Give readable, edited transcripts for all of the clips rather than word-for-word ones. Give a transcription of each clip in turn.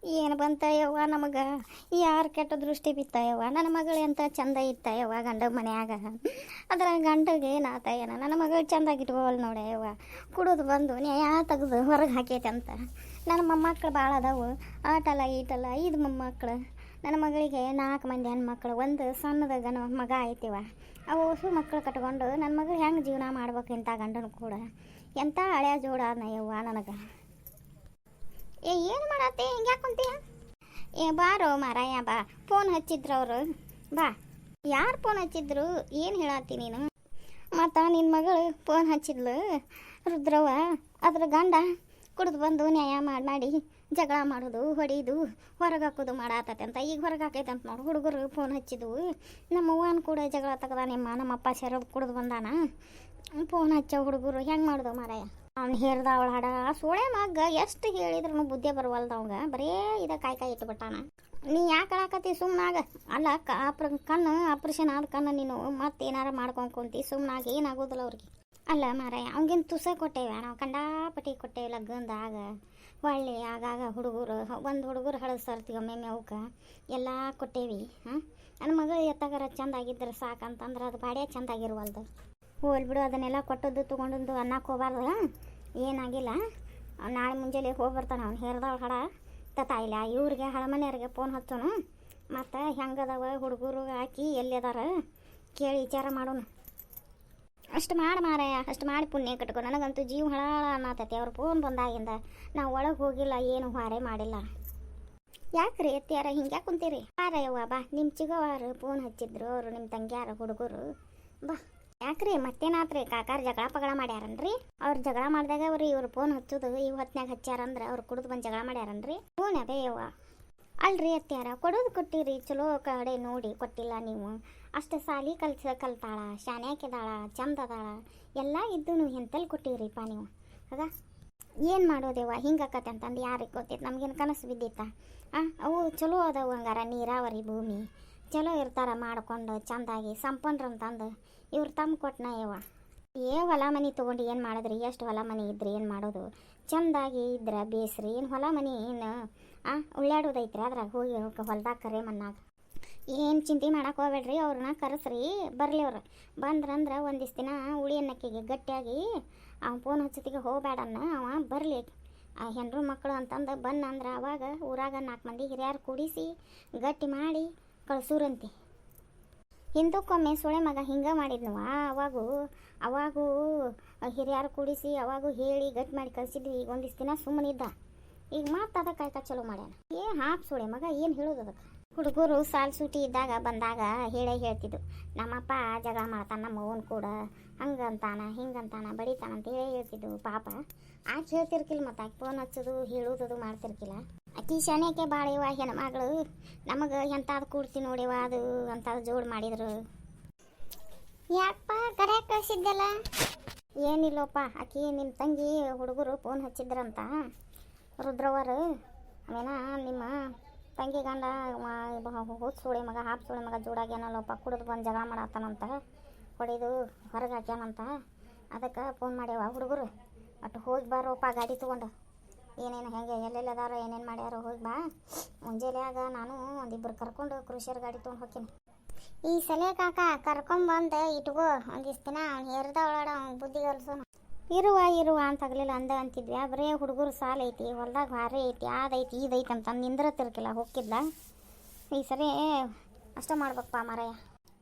ಏನು ಬಂತ ಯವ್ವ ನಮಗೆ, ಯಾರು ಕೆಟ್ಟ ದೃಷ್ಟಿ ಬಿತ್ತ ಯವ್ವ. ನನ್ನ ಮಗಳು ಎಂತ ಚಂದ ಇತ್ತ ಯವ್ವ ಗಂಡ ಮನ್ಯಾಗ. ಅದ್ರ ಗಂಡಗೆ ಏನಾತ ಏನ, ನನ್ನ ಮಗಳು ಚಂದಾಗಿ ಇಟ್ಕೋವಲ್ ನೋಡೆ ಯವ್ವ. ಕುಡಿದು ಬಂದು ನ್ಯಾಯ ತೆಗೆದು ಹೊರಗೆ ಹಾಕೈತೆ ಅಂತ. ನನ್ನ ಮೊಮ್ಮಕ್ಕಳು ಭಾಳ ಅದಾವು, ಆಟಲ್ಲ ಈಟಲ್ಲ 5 ಮೊಮ್ಮಕ್ಕಳು. ನನ್ನ ಮಗಳಿಗೆ 4 ಮಂದಿ ಹೆಣ್ಮಕ್ಳು, ಒಂದು ಸಣ್ಣದ ಮಗ ಐತಿವ. ಅವು ಹೊಸ ಮಕ್ಕಳು ಕಟ್ಕೊಂಡು ನನ್ನ ಮಗಳು ಹೆಂಗೆ ಜೀವನ ಮಾಡ್ಬೇಕು ಇಂಥ ಗಂಡನು ಕೂಡ. ಎಂಥ ಹಳೆಯ ಜೋಡ ಯವ್ವ ನನಗೆ. ಏನು ಮಾಡತ್ತೆ, ಹಿಂಗೆ ಕುಂತೀಯ? ಬಾರೋ ಮಾರಾಯ ಬಾ. ಫೋನ್ ಹಚ್ಚಿದ್ರು ಅವರು, ಬಾ. ಯಾರು ಫೋನ್ ಹಚ್ಚಿದ್ರು, ಏನು ಹೇಳತ್ತಿ ನೀನು? ಮತ್ತು ನಿನ್ನ ಮಗಳು ಫೋನ್ ಹಚ್ಚಿದ್ಲು ರುದ್ರವ್ವ. ಅದ್ರ ಗಂಡ ಕುಡಿದು ಬಂದು ನ್ಯಾಯ ಮಾಡಿ ಜಗಳ ಮಾಡೋದು, ಹೊಡಿದು, ಹೊರಗೆ ಹಾಕೋದು ಮಾಡಾತತೆ ಅಂತ. ಈಗ ಹೊರಗೆ ಹಾಕೈತೆ ಅಂತ ನೋಡು. ಹುಡುಗರು ಫೋನ್ ಹಚ್ಚಿದ್ವು. ನಮ್ಮ ಅವ್ವನ ಕೂಡ ಜಗಳ ತೆಗ್ದಾನೆಮ್ಮ. ನಮ್ಮಪ್ಪ ಸೇರೋದು ಕುಡಿದು ಬಂದಾನ. ಫೋನ್ ಹಚ್ಚೋ ಹುಡುಗರು ಹೆಂಗೆ ಮಾಡೋದು ಮಾರಾಯ? ಅವ್ನು ಹೇರ್ದ ಅವಳ ಹಾಡ ಸೋಳೆ ಮಗ್ಗ ಎಷ್ಟು ಹೇಳಿದ್ರು ಬುದ್ಧಿ ಬರುವಲ್ದ ಅವಂಗ. ಬರೇ ಇದ ಕಾಯಿ ಇಟ್ಬಿಟ್ಟಾನ. ನೀ ಯಾಕೆ ಹೇಳಾಕತ್ತಿ ಸುಮ್ಮನಾಗ? ಅಲ್ಲ ಕಣ್ಣು ಆಪ್ರೇಷನ್ ಆದ ಕಣ್ಣು ನೀನು ಮತ್ತೆ ಏನಾರ ಮಾಡ್ಕೊಂಡು ಕುಂತಿ ಸುಮ್ಮನಾಗ ಏನಾಗೋದಿಲ್ಲ ಅವ್ರಿಗೆ. ಅಲ್ಲ ಮಾರಾಯ, ಅವ್ಗೇನು ತುಸ ಕೊಟ್ಟೇವೆ ನಾವು, ಕಂಡಾಪಟ್ಟಿ ಕೊಟ್ಟೇವೆ ಲಗ್ನದಾಗ. ಒಳ್ಳೆ ಆಗಾಗ ಹುಡುಗರು ಒಂದು ಹುಡುಗರು ಹಳದು ಸರ್ತೀವಿ ಒಮ್ಮೆ ಅವಕ್ಕೆ ಎಲ್ಲ ಕೊಟ್ಟೇವಿ. ನನ್ನ ಮಗಳು ಎತ್ತಾಗಾರ ಚೆಂದಾಗಿದ್ರೆ ಸಾಕಂತಂದ್ರೆ ಅದು ಬಾಡ್ಯ ಚೆಂದಾಗಿರುವಲ್ದು. ಹೋಲ್ಬಿಡು, ಅದನ್ನೆಲ್ಲ ಕೊಟ್ಟದ್ದು ತೊಗೊಂಡದ್ದು ಅನ್ನಕ್ಕೆ ಹೋಗ್ಬಾರ್ದು. ಏನಾಗಿಲ್ಲ, ನಾಳೆ ಮುಂಜಾನೆ ಹೋಗಿ ಬರ್ತಾನೆ. ಅವ್ನು ಹೇರ್ದವಳು ಹಡ ತಾಯಿಲ್ಲ. ಇವ್ರಿಗೆ ಹಳಮನೆಯವ್ರಿಗೆ ಫೋನ್ ಹಚ್ಚೋನು. ಮತ್ತು ಹೆಂಗದವ ಹುಡುಗರು ಹಾಕಿ ಎಲ್ಲಿದಾರ ಕೇಳಿ ವಿಚಾರ ಮಾಡೋಣ. ಅಷ್ಟು ಮಾಡಿ ಮಾರಾಯ, ಅಷ್ಟು ಮಾಡಿ ಪುಣ್ಯ ಕಟ್ಕೊ. ನನಗಂತೂ ಜೀವ ಹಳ ಅನ್ನತೈತಿ ಅವ್ರು ಫೋನ್ ಬಂದಾಗಿಂದ. ನಾವು ಒಳಗೆ ಹೋಗಿಲ್ಲ, ಏನು ಹಾರೆ ಮಾಡಿಲ್ಲ. ಯಾಕ್ರಿ ಎತ್ತಿಯಾರ ಹಿಂಗೆ ಕುಂತೀರಿ? ಯಾರಯ್ಯವ್ವ ಬಾ. ನಿಮ್ಮ ಚಿಗವಾರು ಫೋನ್ ಹಚ್ಚಿದ್ರು ಅವರು, ನಿಮ್ಮ ತಂಗಿಯಾರ ಹುಡುಗರು. ಬಾ. ಯಾಕ್ರಿ ಮತ್ತೇನಾತ್ರಿ? ಕಾಕಾರ ಜಗಳ ಪಗಳ ಮಾಡ್ಯಾರನ್ರಿ? ಅವ್ರು ಜಗಳ ಮಾಡಿದಾಗ ಇವ್ರು ಫೋನ್ ಹಚ್ಚೋದು ಈ ಹೊತ್ನ್ಯಾಗ ಹಚ್ಚಾರಂದ್ರೆ ಅವ್ರು ಕುಡಿದು ಬಂದು ಜಗಳ ಮಾಡ್ಯಾರನ್ರಿ? ಫೋನ್ ಅದೇ ಯವ್ವ. ಅಲ್ರಿ ಅತ್ಯಾರ, ಕೊಡೋದು ಕೊಟ್ಟಿರಿ, ಚಲೋ ಕಡೆ ನೋಡಿ ಕೊಟ್ಟಿಲ್ಲ ನೀವು. ಅಷ್ಟು ಸಾಲಿ ಕಲ್ತಾಳ, ಶಾನ್ಯಾಕಿದಾಳ, ಚಂದ ಅದಾಳ, ಎಲ್ಲ ಇದ್ದು ನೀವು ಎಂತಲ್ಲಿ ಕೊಟ್ಟಿರಿಪ್ಪ ನೀವು. ಆಗ ಏನು ಮಾಡೋದೇವ ಹಿಂಗೆ ಆಕತ್ತೆ ಅಂತಂದು ಯಾರಿಗೆ ಗೊತ್ತಿತ್ತು? ನಮಗೇನು ಕನಸು ಬಿದ್ದಿತ್ತ? ಅವು ಚಲೋ ಅದಾವು. ಹಂಗಾರ ನೀರಾವರಿ ಭೂಮಿ ಚಲೋ ಇರ್ತಾರ ಮಾಡ್ಕೊಂಡು ಚಂದಾಗಿ ಸಂಪನ್ರಂತಂದು ಇವ್ರು ತಮ್ಮ ಕೊಟ್ಟನ ಯವ್ವ. ಹೊಲ ಮನೆ ತೊಗೊಂಡು ಏನು ಮಾಡಿದ್ರಿ? ಎಷ್ಟು ಹೊಲ ಮನೆ ಇದ್ರಿ ಏನು ಮಾಡೋದು? ಚೆಂದಾಗಿ ಇದ್ರೆ ಬೇಸ್ರಿ. ಏನು ಹೊಲ ಮನೆ ಏನು ಉಳ್ಳಾಡೋದೈತ್ರಿ ಅದ್ರಾಗ ಹೋಗಿ ಹೊಲ್ದಾಗ ಕರೆ ಮಣ್ಣಾಗ. ಏನು ಚಿಂತೆ ಮಾಡಕ್ಕೆ ಹೋಗ್ಬೇಡ್ರಿ. ಅವ್ರನ್ನ ಕರೆಸ್ರಿ, ಬರಲಿ ಅವ್ರು. ಬಂದ್ರಂದ್ರೆ ಒಂದಿಷ್ಟು ದಿನ ಉಳಿ ಅನ್ನಕ್ಕಿಗೆ ಗಟ್ಟಿಯಾಗಿ ಅವ್ನು ಫೋನ್ ಹಚ್ಚತಿಗೆ ಹೋಗ್ಬೇಡನ್ನ. ಅವ ಬರಲಿ ಹೆಣ್ಣು ಮಕ್ಕಳು ಅಂತಂದು ಬಂದಂದ್ರೆ ಅವಾಗ ಊರಾಗ 4 ಮಂದಿ ಹಿರಿಯರು ಕೂಡಿಸಿ ಗಟ್ಟಿ ಮಾಡಿ ಕಳ್ಸೂರಂತೆ. ಹಿಂದಕ್ಕೊಮ್ಮೆ ಸೊಳೆ ಮಗ ಹಿಂಗೆ ಮಾಡಿದ್ನವ. ಅವಾಗೂ ಹಿರಿಯರು ಕೂಡಿಸಿ ಅವಾಗೂ ಹೇಳಿ ಗಟ್ಟಿ ಮಾಡಿ ಕಳಿಸಿದ್ವಿ. ಈಗ ಒಂದಿಷ್ಟು ದಿನ ಸುಮ್ಮನಿದ್ದ. ಈಗ ಮತ್ತೆ ಅದಕ್ಕೆ ಕಾಯ್ಕ ಚಲೋ ಮಾಡ್ಯಾನ. ಹಾಪ್ ಸೊಳೆ ಮಗ ಏನು ಹೇಳೋದು ಅದಕ್ಕೆ? ಹುಡುಗರು ಸಾಲು ಸೂಟಿ ಇದ್ದಾಗ ಬಂದಾಗ ಹೇಳ್ತಿದ್ದು, ನಮ್ಮಪ್ಪ ಜಗಳ ಮಾಡ್ತಾನೆ ನಮ್ಮ ಅವ್ವನ ಕೂಡ, ಹಂಗಂತಾನ ಹಿಂಗಂತಾನ ಬಡಿತಾನ ಅಂತ ಹೇಳ್ತಿದ್ದು. ಪಾಪ ಆಕೆ ಹೇಳ್ತಿರ್ಕಿಲ್ಲ, ಮತ್ತು ಆಕೆ ಫೋನ್ ಹಚ್ಚೋದು ಹೇಳೋದು ಮಾಡ್ತಿರ್ಕಿಲ್ಲ. ಆಕಿ ಶಾನ್ಯಾಕೆ ಭಾಳ ಇವ ಹೆಣ್ಮಗಳು. ನಮಗೆ ಎಂಥದ್ದು ಕೂಡ್ತಿ ನೋಡಿವ ಅದು ಅಂಥದ್ದು ಜೋಡು ಮಾಡಿದ್ರು. ಯಾಕಪ್ಪ ಕರೆ ಕಳಿಸಿದ್ದಲ್ಲ? ಏನಿಲ್ಲಪ್ಪ, ಆಕಿ ನಿಮ್ಮ ತಂಗಿ ಹುಡುಗರು ಫೋನ್ ಹಚ್ಚಿದ್ರಂತ ರುದ್ರವರು. ಆಮೇಲೆ ನಿಮ್ಮ ತಂಗಿ ಗಂಡ ಹೋದ್ ಸೋಳೆ ಮಗ ಹಾಪ್ ಸೋಳೆ ಮಗ ಜೋಡಾಗ್ಯಾನಲ್ಲಪ್ಪ, ಕುಡಿದು ಬಂದು ಜಗಳ ಮಾಡತ್ತಾನಂತ, ಹೊಡಿದು ಹೊರಗೆ ಹಾಕ್ಯಾನಂತ. ಅದಕ್ಕೆ ಫೋನ್ ಮಾಡ್ಯಾವ ಹುಡುಗರು. ಅಟ್ಟು ಹೋಗಿ ಬಾರೋಪ್ಪ ಗಾಡಿ ತೊಗೊಂಡು. ಏನೇನು ಹೆಂಗೆ ಎಲ್ಲೆಲ್ಲದಾರೋ ಏನೇನು ಮಾಡ್ಯಾರೋ ಹೋಗಿ ಬಾ. ಮುಂಜಾನೆಯಾಗ ನಾನು ಒಂದಿಬ್ಬರು ಕರ್ಕೊಂಡು ಕ್ರೂಷಿಯರ್ ಗಾಡಿ ತೊಗೊಂಡು ಹೋಗ್ತೀನಿ. ಈ ಸಲ ಕಾಕ ಕರ್ಕೊಂಬಂದು ಇಟ್ಕೋ ಒಂದಿಷ್ಟು ದಿನ. ಅವ್ನು ಹೇರ್ದ ಒಳಾಡ ಅವ್ನು ಬುದ್ಧಿ ಕಲ್ಸೋನು. ಇರುವ ಅಂತಾಗಲಿಲ್ಲ ಅಂತಿದ್ವಿ. ಬರೇ ಹುಡುಗರು ಸಾಲ ಐತಿ, ಹೊಲ್ದಾಗ ಭಾರಿ ಐತಿ, ಅದೈತಿ ಇದೈತಿ ಅಂತ ನಿಂದ್ರತಿರ್ಕಿಲ್ಲ ಹೋಗಿದ್ಲ. ಈ ಸರಿ ಅಷ್ಟ ಮಾಡ್ಬೇಕಪ್ಪ ಮಾರಾಯ.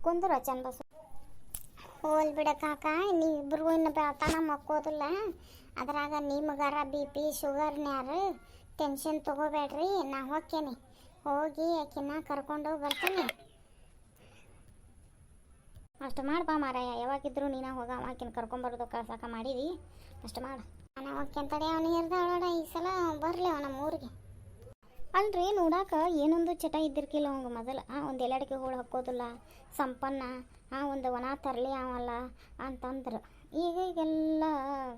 ಕುಂದ್ರ ಚಂದ ಬಸ್. ಹೋಲ್ ಬಿಡ ಕಾಕ, ನೀವಿಬ್ರಿಗೂ ಇನ್ನು ಬೆಳತನ ಮಕ್ಕೋದಿಲ್ಲ. ಅದ್ರಾಗ ನಿಮಗಾರ BP ಶುಗರ್ನ್ಯಾರು ಟೆನ್ಷನ್ ತೊಗೋಬೇಡ್ರಿ. ನಾ ಹೋಗ್ತೇನೆ, ಹೋಗಿ ಆಕಿನ ಕರ್ಕೊಂಡು ಬರ್ತೀನಿ. ಅಷ್ಟು ಮಾಡಪ್ಪ ಮಾರಾಯ. ಯಾವಾಗಿದ್ರು ನೀನು ಹೋಗ ಆಕಿನ ಕರ್ಕೊಂಬರೋದು ಕಳ್ಸಾಕ ಮಾಡಿದಿ. ಅಷ್ಟು ಮಾಡು. ನಾನು ಹೋಗ್ಯಂತಡೆ ಅವನು ಇರ್ದಾಳ. ಈ ಸಲ ಬರಲಿ ಅವ ನಮ್ಮ ಊರಿಗೆ. ಅಲ್ರಿ ನೋಡಾಕ ಏನೊಂದು ಚಟ ಇದ್ದಿರ್ಕಿಲ್ಲ ಅವಂಗ ಮೊದಲು. ಒಂದು ಎಲ್ಲಡಿಕೆ ಹೋಳು ಹಾಕೋದಿಲ್ಲ, ಸಂಪನ್ನ ಒಂದು ಒಣ ತರಲಿ ಅವಲ್ಲ ಅಂತಂದ್ರೆ. ಈಗೆಲ್ಲ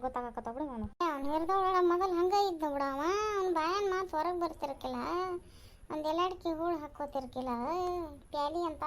ಗೊತ್ತಾಗತ್ತ ಬಿಡ. ಅವ್ನು ಹಿರಿದವಳ ಮೊದಲು ಹಂಗೆ ಇದ್ದ ಬಿಡ. ಅವ್ನು ಬಾಯನ್ ಮಾತು ಹೊರಗೆ ಬರ್ತಿರ್ಕಿಲ್ಲ, ಒಂದು ಎಲ್ಲಡಿಕೆ ಹೋಳು ಹಾಕೋತಿರ್ಕಿಲ್ಲ. ಪ್ಯಾಲಿ ಅಂತ